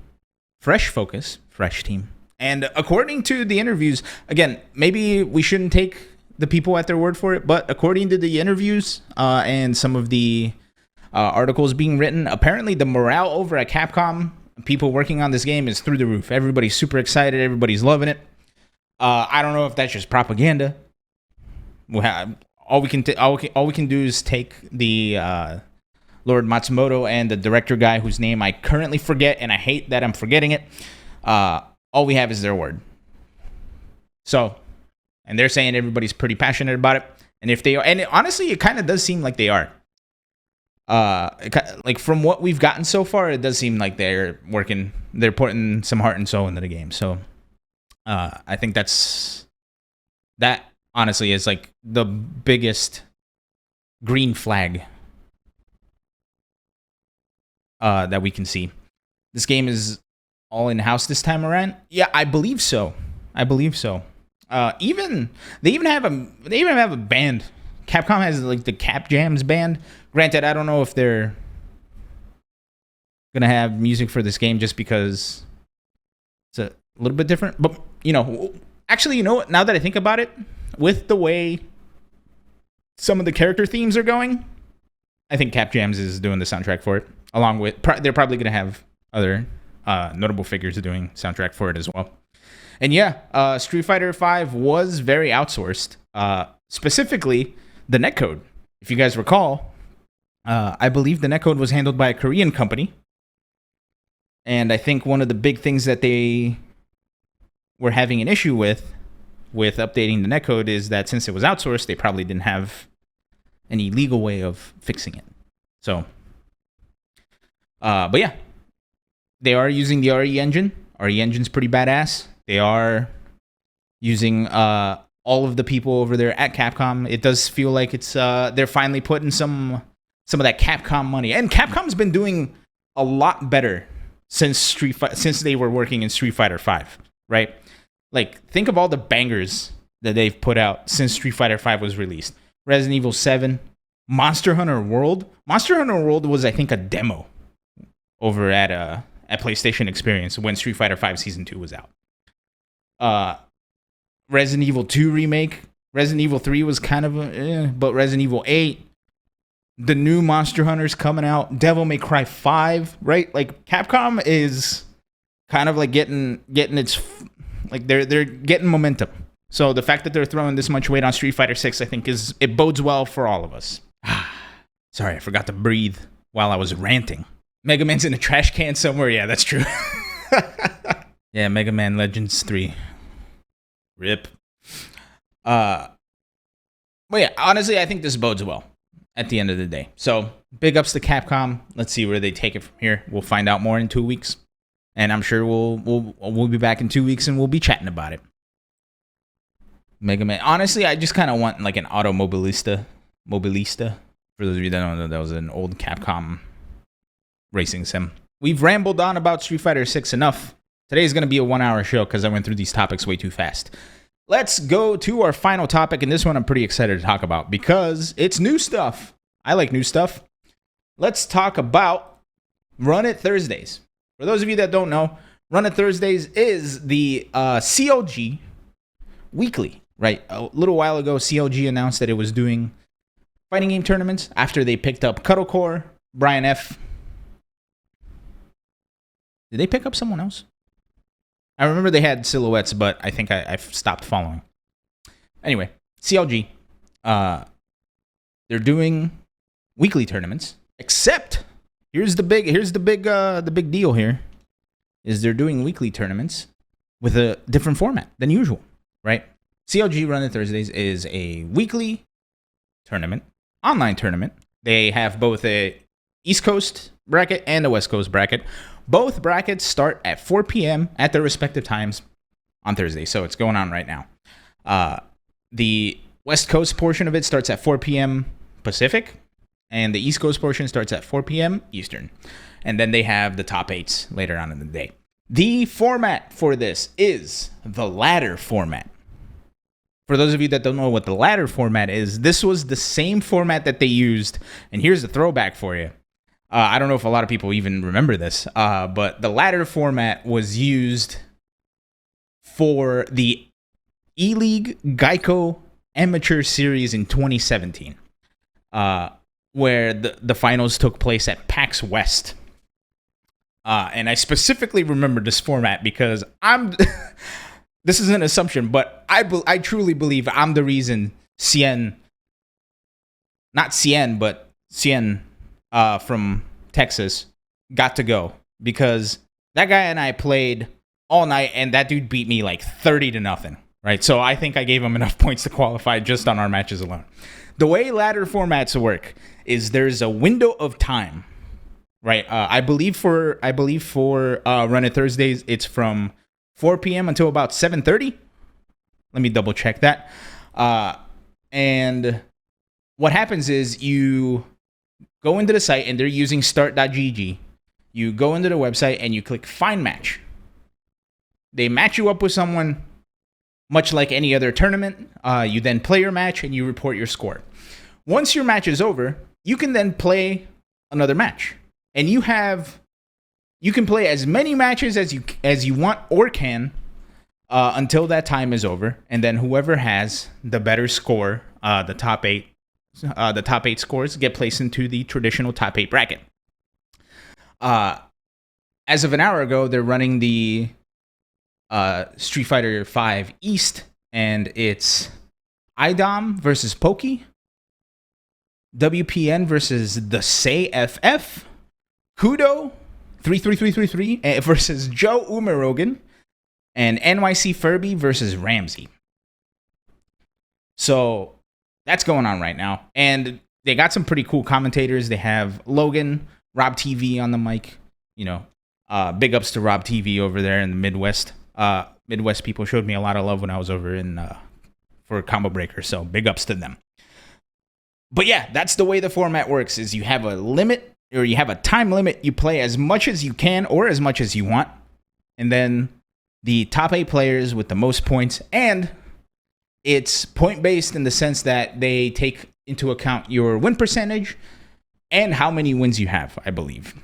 Speaker 1: fresh focus, fresh team. And according to the interviews, again, maybe we shouldn't take the people at their word for it, but according to the interviews and some of the articles being written, apparently the morale over at Capcom, people working on this game, is through the roof. Everybody's super excited. Everybody's loving it. I don't know if that's just propaganda. All we can do is take the Lord Matsumoto and the director guy whose name I currently forget, and I hate that I'm forgetting it. All we have is their word. So, and they're saying everybody's pretty passionate about it. And if they are, and honestly, it kind of does seem like they are. Like from what we've gotten so far, it does seem like they're putting some heart and soul into the game. So, I think that honestly is like the biggest green flag that we can see. This game is all in house this time around. Yeah, I believe so. They even have a band. Capcom has like the Cap Jams band. Granted, I don't know if they're gonna have music for this game just because it's a little bit different. But actually, what? Now that I think about it, with the way some of the character themes are going, I think Cap Jams is doing the soundtrack for it. Along with, they're probably gonna have other notable figures doing soundtrack for it as well. And yeah, Street Fighter V was very outsourced. Specifically, the netcode. If you guys recall, I believe the netcode was handled by a Korean company. And I think one of the big things that they were having an issue with updating the netcode is that since it was outsourced, they probably didn't have any legal way of fixing it. So, but yeah, they are using the RE engine. RE engine's pretty badass. They are using all of the people over there at Capcom. It does feel like it's they're finally putting some of that Capcom money. And Capcom's been doing a lot better since they were working in Street Fighter V, right? Like, think of all the bangers that they've put out since Street Fighter V was released. Resident Evil 7, Monster Hunter World. Monster Hunter World was, I think, a demo over at PlayStation Experience when Street Fighter V Season 2 was out. Resident Evil 2 remake. Resident Evil 3 was kind of but Resident Evil 8. The new Monster Hunter's coming out. Devil May Cry 5, right? Like, Capcom is kind of like getting its, like, they're getting momentum. So the fact that they're throwing this much weight on Street Fighter 6, I think it bodes well for all of us. Sorry, I forgot to breathe while I was ranting. Mega Man's in a trash can somewhere. Yeah, that's true. Yeah, Mega Man Legends 3. RIP. But yeah, honestly, I think this bodes well at the end of the day. So, big ups to Capcom. Let's see where they take it from here. We'll find out more in 2 weeks. And I'm sure we'll be back in 2 weeks and we'll be chatting about it. Mega Man. Honestly, I just kind of want like an Automobilista. For those of you that don't know, that was an old Capcom racing sim. We've rambled on about Street Fighter 6 enough. Today's going to be a 1 hour show because I went through these topics way too fast. Let's go to our final topic, and this one I'm pretty excited to talk about because it's new stuff. I like new stuff. Let's talk about Run It Thursdays. For those of you that don't know, Run It Thursdays is the CLG weekly, right? A little while ago, CLG announced that it was doing fighting game tournaments after they picked up Cuddlecore, Brian F. Did they pick up someone else? I remember they had Silhouettes, but I think I've stopped following. Anyway, CLG, they're doing weekly tournaments, except here's the big deal here is they're doing weekly tournaments with a different format than usual, right? CLG Run It Thursdays is a weekly tournament, online tournament. They have both a East Coast bracket and a West Coast bracket. Both brackets start at 4 p.m. at their respective times on Thursday, so it's going on right now. The West Coast portion of it starts at 4 p.m. Pacific, and the East Coast portion starts at 4 p.m. Eastern. And then they have the top 8s later on in the day. The format for this is the ladder format. For those of you that don't know what the ladder format is, this was the same format that they used, and here's a throwback for you. I don't know if a lot of people even remember this, but the ladder format was used for the E-League Geico Amateur Series in 2017, where the finals took place at PAX West. And I specifically remember this format because this is an assumption, but I truly believe I'm the reason Cien from Texas got to go, because that guy and I played all night and that dude beat me like 30-0, right? So I think I gave him enough points to qualify just on our matches alone. The way ladder formats work is there's a window of time, right? I believe for Run It Thursdays, it's from 4 p.m. until about 7:30. Let me double check that. And what happens is you go into the site, and they're using start.gg. You go into the website and you click Find Match. They match you up with someone, much like any other tournament. You then play your match and you report your score. Once your match is over, you can then play another match. And you can play as many matches as you want or can until that time is over. And then whoever has the better score, the top 8 scores get placed into the traditional top 8 bracket. As of an hour ago, they're running the Street Fighter V East, and it's IDOM versus Pokey, WPN versus the SayFF, Kudo 33333 versus Joe Umarogan, and NYC Furby versus Ramsey. So that's going on right now. And they got some pretty cool commentators. They have Logan, Rob TV on the mic. You know, big ups to Rob TV over there in the Midwest. Midwest people showed me a lot of love when I was over in for Combo Breaker. So big ups to them. But yeah, that's the way the format works, is you have a limit, or you have a time limit. You play as much as you can or as much as you want. And then the top 8 players with the most points, and it's point-based in the sense that they take into account your win percentage and how many wins you have, I believe.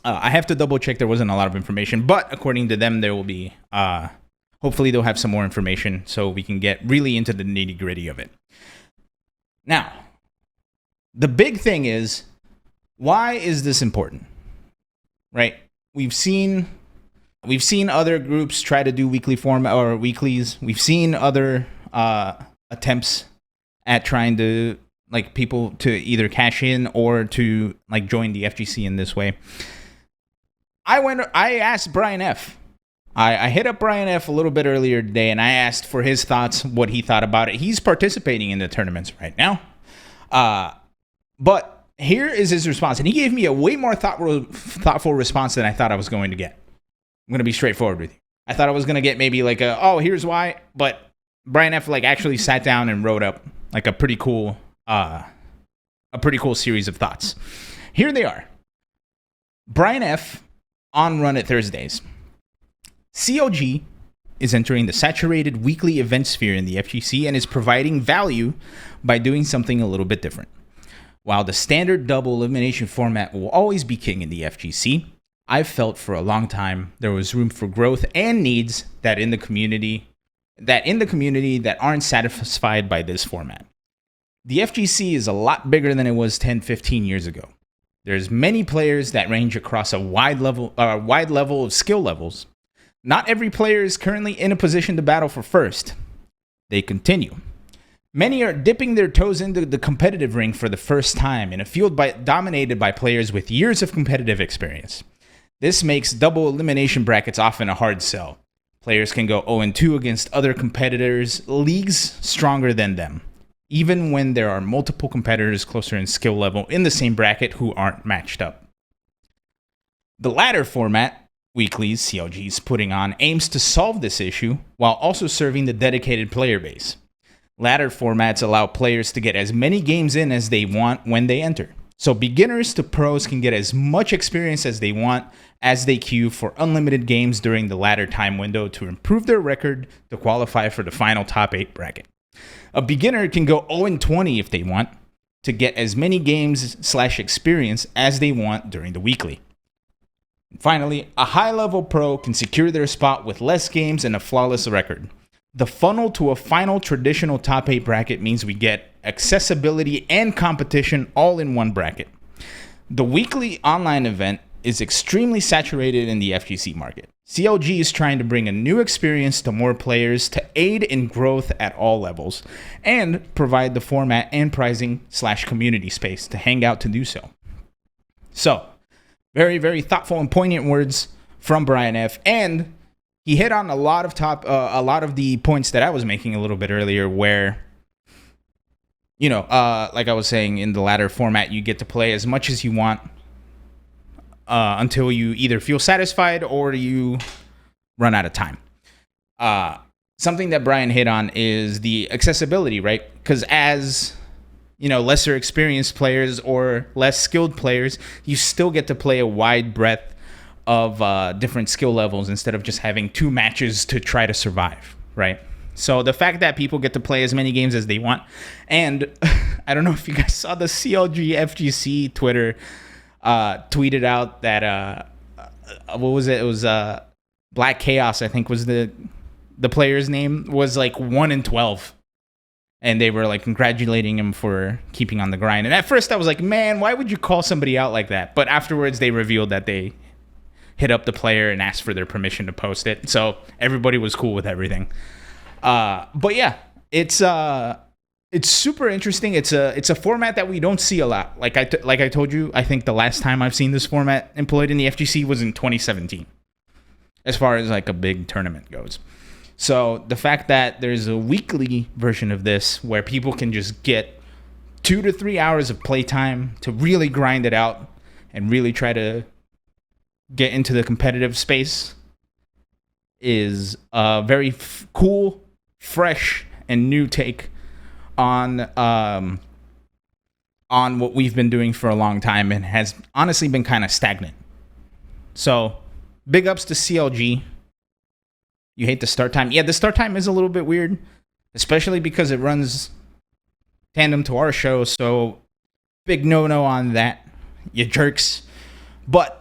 Speaker 1: I have to double-check. There wasn't a lot of information, but according to them, there will be... hopefully, they'll have some more information so we can get really into the nitty-gritty of it. Now, the big thing is, why is this important? Right? We've seen other groups try to do weekly format or weeklies. We've seen other attempts at trying to, like, people to either cash in or to, like, join the FGC in this way. I asked Brian F. I hit up Brian F. a little bit earlier today, and I asked for his thoughts, what he thought about it. He's participating in the tournaments right now. But here is his response, and he gave me a way more thoughtful response than I thought I was going to get. I'm going to be straightforward with you. I thought I was going to get maybe like here's why, but Brian F. like actually sat down and wrote up like a pretty cool series of thoughts. Here they are. Brian F. on Run It Thursdays. CLG is entering the saturated weekly event sphere in the FGC and is providing value by doing something a little bit different. While the standard double elimination format will always be king in the FGC, I've felt for a long time there was room for growth and needs that in the community that aren't satisfied by this format. The FGC is a lot bigger than it was 10, 15 years ago. There's many players that range across a wide level of skill levels. Not every player is currently in a position to battle for first. They continue. Many are dipping their toes into the competitive ring for the first time in a field dominated by players with years of competitive experience. This makes double elimination brackets often a hard sell. Players can go 0-2 against other competitors, leagues stronger than them, even when there are multiple competitors closer in skill level in the same bracket who aren't matched up. The ladder format, weeklies CLG's putting on, aims to solve this issue while also serving the dedicated player base. Ladder formats allow players to get as many games in as they want when they enter. So beginners to pros can get as much experience as they want as they queue for unlimited games during the ladder time window to improve their record to qualify for the final top 8 bracket. A beginner can go 0-20 if they want to get as many games/experience as they want during the weekly. And finally, a high-level pro can secure their spot with less games and a flawless record. The funnel to a final traditional top 8 bracket means we get accessibility and competition all in one bracket. The weekly online event is extremely saturated in the FGC market. CLG is trying to bring a new experience to more players to aid in growth at all levels and provide the format and pricing/community space to hang out to do so. So, very, very thoughtful and poignant words from Brian F. And he hit on a lot of the points that I was making a little bit earlier where, like I was saying, in the ladder format, you get to play as much as you want until you either feel satisfied or you run out of time. Something that Brian hit on is the accessibility, right? Because as lesser experienced players or less skilled players, you still get to play a wide breadth of different skill levels instead of just having 2 matches to try to survive, right? So the fact that people get to play as many games as they want, and I don't know if you guys saw the CLG FGC Twitter tweeted out that what was it? It was Black Chaos, I think was the player's name, was like 1-12. And they were like congratulating him for keeping on the grind. And at first I was like, man, why would you call somebody out like that? But afterwards they revealed that they hit up the player and asked for their permission to post it. So everybody was cool with everything. But yeah, it's super interesting. It's a format that we don't see a lot. Like I told you, I think the last time I've seen this format employed in the FGC was in 2017, as far as like a big tournament goes. So the fact that there's a weekly version of this where people can just get 2 to 3 hours of playtime to really grind it out and really try to get into the competitive space is a very cool, fresh, and new take on what we've been doing for a long time and has honestly been kind of stagnant. So big ups to CLG. You hate the start time. Yeah, the start time is a little bit weird, especially because it runs tandem to our show. So big no-no on that, you jerks. But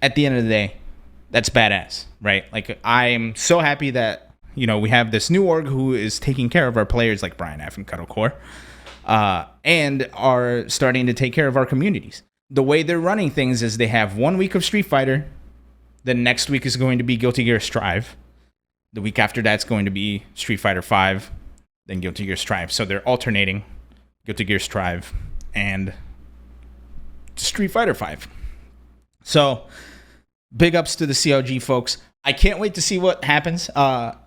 Speaker 1: at the end of the day, that's badass, right? Like, I'm so happy that, we have this new org who is taking care of our players like Brian F. and Cuddlecore, and are starting to take care of our communities. The way they're running things is they have 1 week of Street Fighter. The next week is going to be Guilty Gear Strive. The week after that's going to be Street Fighter 5, then Guilty Gear Strive. So they're alternating Guilty Gear Strive and Street Fighter 5. So big ups to the CLG folks. I can't wait to see what happens. Hey,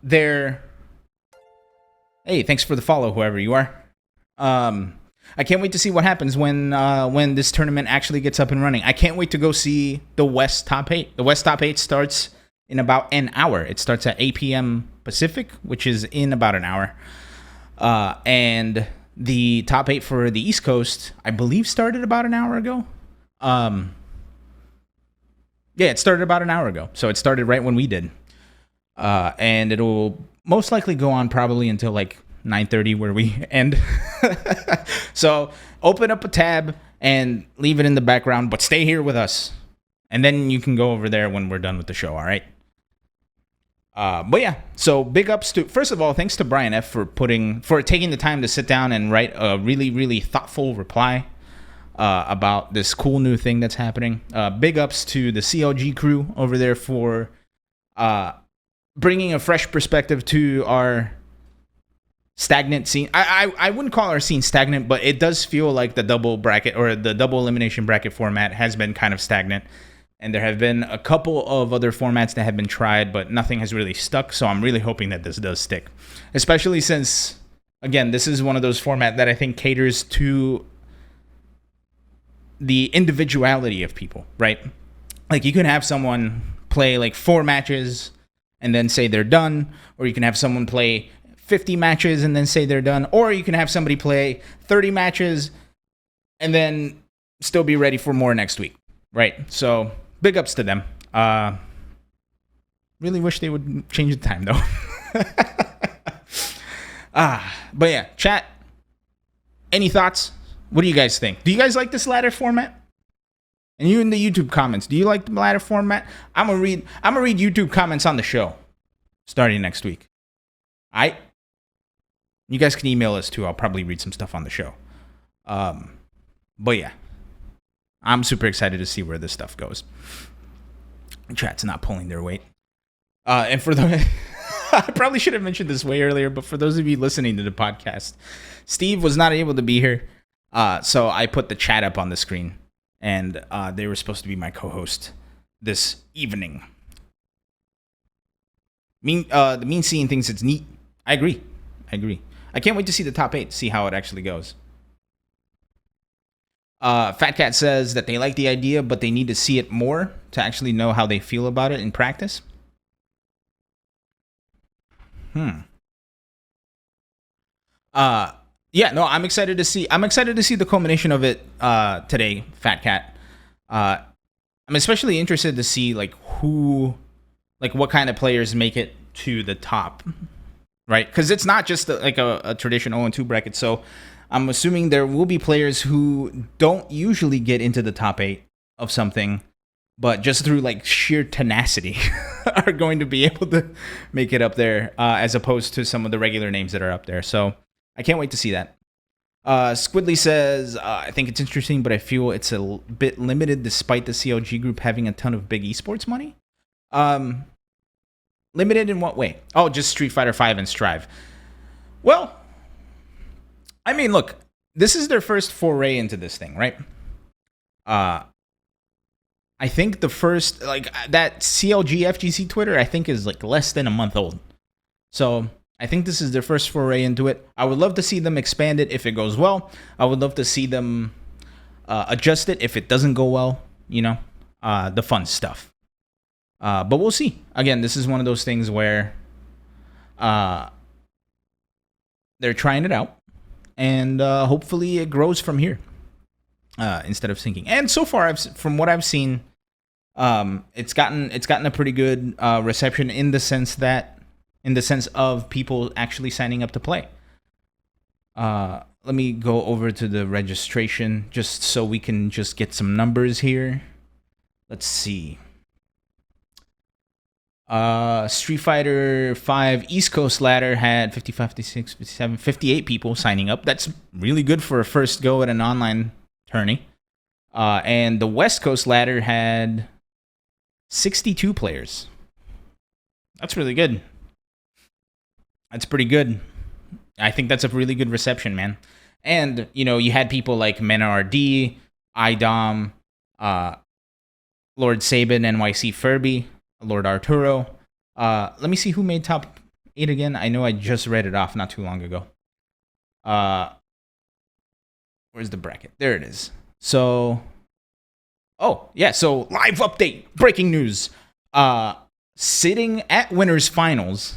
Speaker 1: thanks for the follow, whoever you are. I can't wait to see what happens when this tournament actually gets up and running. I can't wait to go see the West Top 8. The West Top 8 starts in about an hour. It starts at 8 p.m. Pacific, which is in about an hour. And the top 8 for the East Coast, I believe, started about an hour ago. Yeah, it started about an hour ago. So it started right when we did. And it'll most likely go on probably until like 9:30 where we end. So open up a tab and leave it in the background, but stay here with us. And then you can go over there when we're done with the show, all right? But yeah, so big ups to, first of all, thanks to Brian F. for taking the time to sit down and write a really, really thoughtful reply about this cool new thing that's happening. Big ups to the CLG crew over there for bringing a fresh perspective to our stagnant scene. I wouldn't call our scene stagnant, but it does feel like the double bracket or the double elimination bracket format has been kind of stagnant. And there have been a couple of other formats that have been tried, but nothing has really stuck. So I'm really hoping that this does stick. Especially since, again, this is one of those formats that I think caters to the individuality of people, right? Like, you can have someone play like 4 matches and then say they're done. Or you can have someone play 50 matches and then say they're done. Or you can have somebody play 30 matches and then still be ready for more next week, right? So big ups to them. Really wish they would change the time, though. But yeah, chat. Any thoughts? What do you guys think? Do you guys like this ladder format? And you in the YouTube comments, do you like the ladder format? I'm gonna read YouTube comments on the show starting next week. You guys can email us too. I'll probably read some stuff on the show. But yeah, I'm super excited to see where this stuff goes. Chat's not pulling their weight. And for the, I probably should have mentioned this way earlier, but for those of you listening to the podcast, Steve was not able to be here. So I put the chat up on the screen, and they were supposed to be my co-host this evening. The Mean Scene thinks it's neat. I agree. I can't wait to see the top 8, see how it actually goes. Fat Cat says that they like the idea, but they need to see it more to actually know how they feel about it in practice. Yeah, no, I'm excited to see the culmination of it today, Fat Cat. I'm especially interested to see what kind of players make it to the top, right? Because it's not just a traditional 0-2 bracket. So I'm assuming there will be players who don't usually get into the top 8 of something, but just through sheer tenacity are going to be able to make it up there, as opposed to some of the regular names that are up there. So I can't wait to see that. Squidly says, I think it's interesting, but I feel it's a bit limited despite the CLG group having a ton of big esports money. Limited in what way? Oh, just Street Fighter V and Strive. Well, I mean, look, this is their first foray into this thing, right? I think the first, that CLG FGC Twitter, I think is less than a month old. So I think this is their first foray into it. I would love to see them expand it if it goes well. I would love to see them adjust it if it doesn't go well, the fun stuff. But we'll see. Again, this is one of those things where they're trying it out, and hopefully it grows from here instead of sinking. And so far, from what I've seen, it's gotten a pretty good reception in the sense of people actually signing up to play. Let me go over to the registration just so we can just get some numbers here. Let's see. Street Fighter V East Coast ladder had 55, 56, 57, 58 people signing up. That's really good for a first go at an online tourney. And the West Coast ladder had 62 players. That's really good. That's pretty good. I think that's a really good reception, man. And, you had people like MenRD, IDOM, Lord Sabin, NYC Furby, Lord Arturo. Let me see who made top 8 again. I know I just read it off not too long ago. Where's the bracket? There it is. So, so live update, breaking news. Sitting at winners finals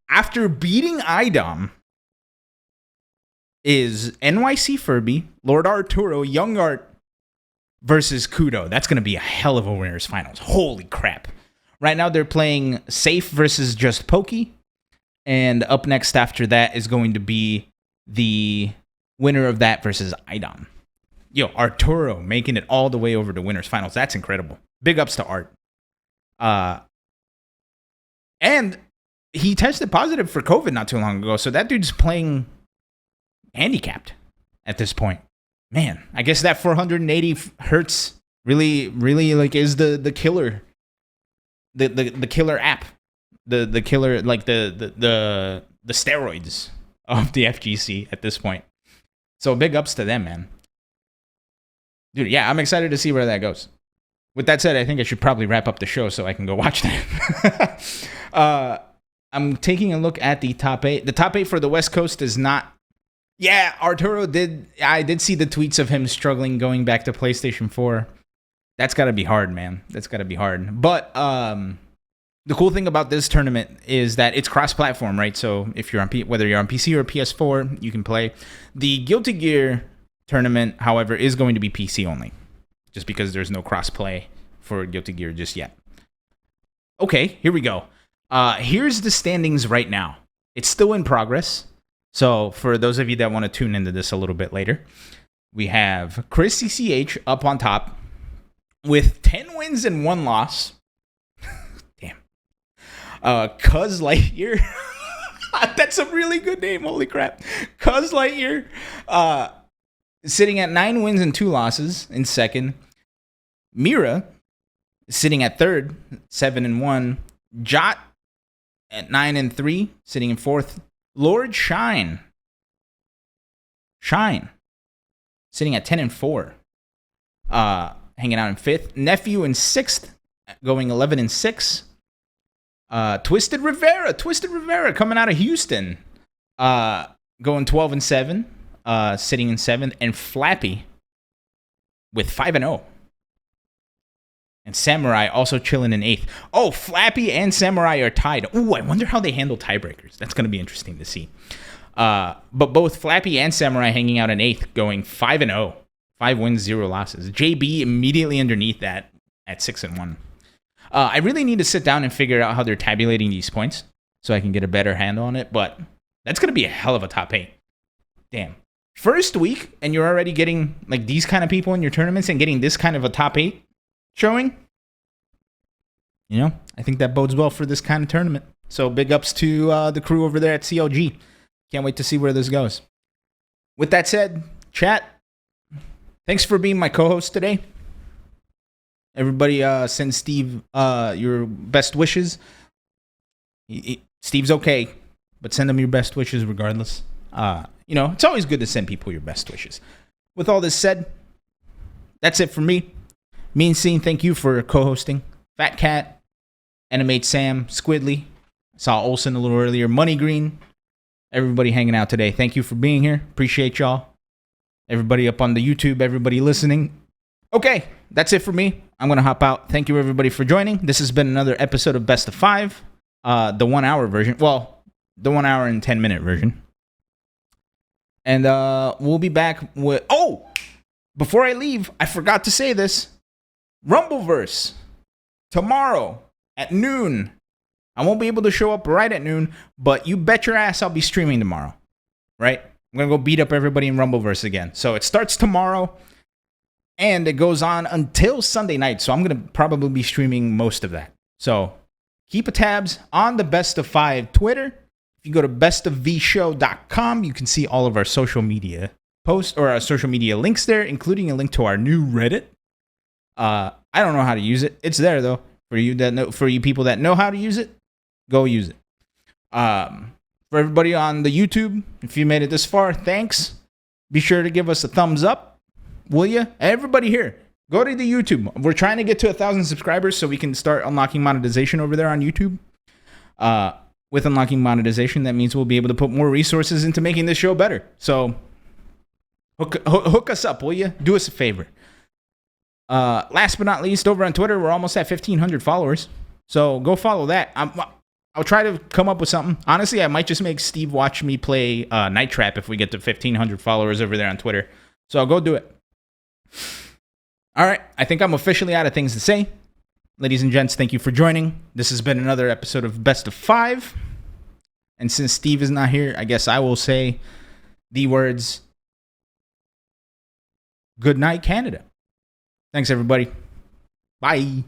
Speaker 1: after beating IDOM is NYC Furby, Lord Arturo, Young Art versus Kudo. That's going to be a hell of a winners finals. Holy crap. Right now they're playing Safe versus Just Pokey. And up next after that is going to be the Winner of that versus Ilan. Yo, Arturo making it all the way over to winners finals. That's incredible. Big ups to Art. And he tested positive for COVID not too long ago, so that dude's playing handicapped at this point. Man, I guess that 480 hertz really like is the killer. The killer app. The killer, like the steroids of the FGC at this point. So big ups to them, man. Dude, yeah, I'm excited to see where that goes. With that said, I think I should probably wrap up the show so I can go watch that. I'm taking a look at the top 8. The top 8 for the West Coast is not... Yeah, Arturo did... I did see the tweets of him struggling going back to PlayStation 4. That's got to be hard, man. That's got to be hard. But the cool thing about this tournament is that it's cross-platform, right? So if you're on whether you're on PC or PS4, you can play. The Guilty Gear tournament, however, is going to be PC only, just because there's no cross-play for Guilty Gear just yet. Okay, here we go. Here's the standings right now. It's still in progress. So for those of you that want to tune into this a little bit later, we have Chris CCH up on top with 10 wins and 1 loss. Damn. Cuz Lightyear. That's a really good name. Holy crap. Cuz Lightyear. Sitting at 9 wins and 2 losses in second. Mira sitting at third, 7 and 1. Jot at 9 and 3, sitting in fourth. Lord Shine, sitting at 10 and 4, hanging out in fifth. Nephew in sixth, going 11 and 6. Twisted Rivera coming out of Houston, going 12 and 7, sitting in seventh. And Flappy with 5 and 0. And Samurai also chilling in 8th. Oh, Flappy and Samurai are tied. Ooh, I wonder how they handle tiebreakers. That's going to be interesting to see. But both Flappy and Samurai hanging out in 8th, going 5 and 0. 5 wins, 0 losses. JB immediately underneath that at 6 and 1. I really need to sit down and figure out how they're tabulating these points so I can get a better handle on it. But that's going to be a hell of a top 8. Damn. First week, and you're already getting like these kind of people in your tournaments and getting this kind of a top 8 showing. You know, I think that bodes well for this kind of tournament. So big ups to the crew over there at CLG. Can't wait to see where this goes. With that said, chat, thanks for being my co-host today. Everybody send Steve your best wishes. Steve's okay, but send him your best wishes regardless. You know, it's always good to send people your best wishes. With all this said, that's it for me. Mean Scene, thank you for co-hosting. Fat Cat, Animate Sam, Squidly, saw Olsen a little earlier, Money Green, everybody hanging out today. Thank you for being here. Appreciate y'all. Everybody up on the YouTube, everybody listening. Okay, that's it for me. I'm going to hop out. Thank you, everybody, for joining. This has been another episode of Best of 5, the 1 hour version. Well, the 1 hour and 10 minute version. And we'll be back with... Oh! Before I leave, I forgot to say this. Rumbleverse tomorrow at noon. I won't be able to show up right at noon, but you bet your ass I'll be streaming tomorrow. Right? I'm going to go beat up everybody in Rumbleverse again. So it starts tomorrow and it goes on until Sunday night. So I'm going to probably be streaming most of that. So keep a tabs on the Best of 5 Twitter. If you go to bestofvshow.com, you can see all of our social media posts or our social media links there, including a link to our new Reddit. I don't know how to use it. It's there though. For you people that know how to use it, go use it. For everybody on the YouTube, if you made it this far, thanks. Be sure to give us a thumbs up, will you? Everybody here, go to the YouTube. We're trying to get to 1,000 subscribers so we can start unlocking monetization over there on YouTube. With unlocking monetization, that means we'll be able to put more resources into making this show better. So hook us up, will you? Do us a favor. Last but not least, over on Twitter, we're almost at 1,500 followers. So go follow that. I'll try to come up with something. Honestly, I might just make Steve watch me play Night Trap if we get to 1,500 followers over there on Twitter. So I'll go do it. All right. I think I'm officially out of things to say. Ladies and gents, thank you for joining. This has been another episode of Best of 5. And since Steve is not here, I guess I will say the words good night, Canada. Thanks, everybody. Bye.